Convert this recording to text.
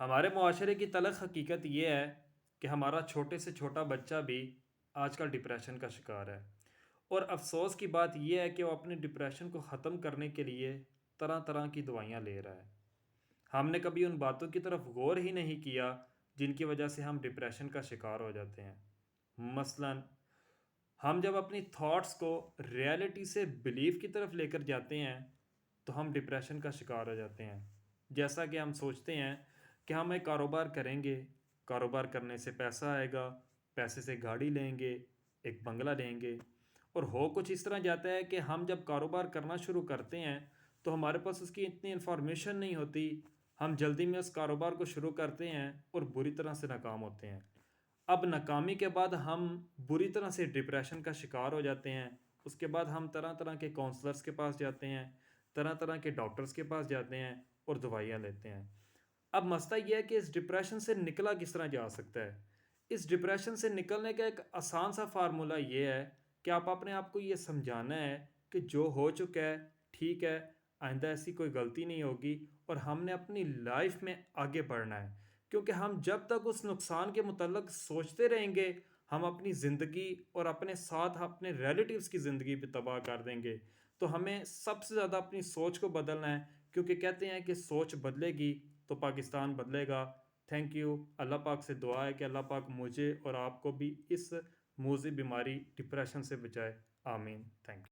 ہمارے معاشرے کی تلخ حقیقت یہ ہے کہ ہمارا چھوٹے سے چھوٹا بچہ بھی آج کل ڈپریشن کا شکار ہے، اور افسوس کی بات یہ ہے کہ وہ اپنے ڈپریشن کو ختم کرنے کے لیے طرح طرح کی دوائیاں لے رہا ہے۔ ہم نے کبھی ان باتوں کی طرف غور ہی نہیں کیا جن کی وجہ سے ہم ڈپریشن کا شکار ہو جاتے ہیں۔ مثلا ہم جب اپنی تھاٹس کو ریئلٹی سے بلیف کی طرف لے کر جاتے ہیں تو ہم ڈپریشن کا شکار ہو جاتے ہیں۔ جیسا کہ ہم سوچتے ہیں کہ ہم ایک کاروبار کریں گے، کاروبار کرنے سے پیسہ آئے گا، پیسے سے گاڑی لیں گے، ایک بنگلہ لیں گے، اور ہو کچھ اس طرح جاتا ہے کہ ہم جب کاروبار کرنا شروع کرتے ہیں تو ہمارے پاس اس کی اتنی انفارمیشن نہیں ہوتی، ہم جلدی میں اس کاروبار کو شروع کرتے ہیں اور بری طرح سے ناکام ہوتے ہیں۔ اب ناکامی کے بعد ہم بری طرح سے ڈپریشن کا شکار ہو جاتے ہیں۔ اس کے بعد ہم طرح طرح کے کونسلرز کے پاس جاتے ہیں، طرح طرح کے ڈاکٹرز کے پاس جاتے ہیں اور دوائیاں لیتے ہیں۔ اب مسئلہ یہ ہے کہ اس ڈپریشن سے نکلا کس طرح جا سکتا ہے؟ اس ڈپریشن سے نکلنے کا ایک آسان سا فارمولہ یہ ہے کہ آپ اپنے آپ کو یہ سمجھانا ہے کہ جو ہو چکا ہے ٹھیک ہے، آئندہ ایسی کوئی غلطی نہیں ہوگی، اور ہم نے اپنی لائف میں آگے بڑھنا ہے، کیونکہ ہم جب تک اس نقصان کے متعلق سوچتے رہیں گے ہم اپنی زندگی اور اپنے ساتھ اپنے ریلیٹیوز کی زندگی بھی تباہ کر دیں گے۔ تو ہمیں سب سے زیادہ اپنی سوچ کو بدلنا ہے، کیونکہ کہتے ہیں کہ سوچ بدلے گی تو پاکستان بدلے گا۔ Thank you. اللہ پاک سے دعا ہے کہ اللہ پاک مجھے اور آپ کو بھی اس موذی بیماری ڈپریشن سے بچائے۔ آمین۔ Thank you.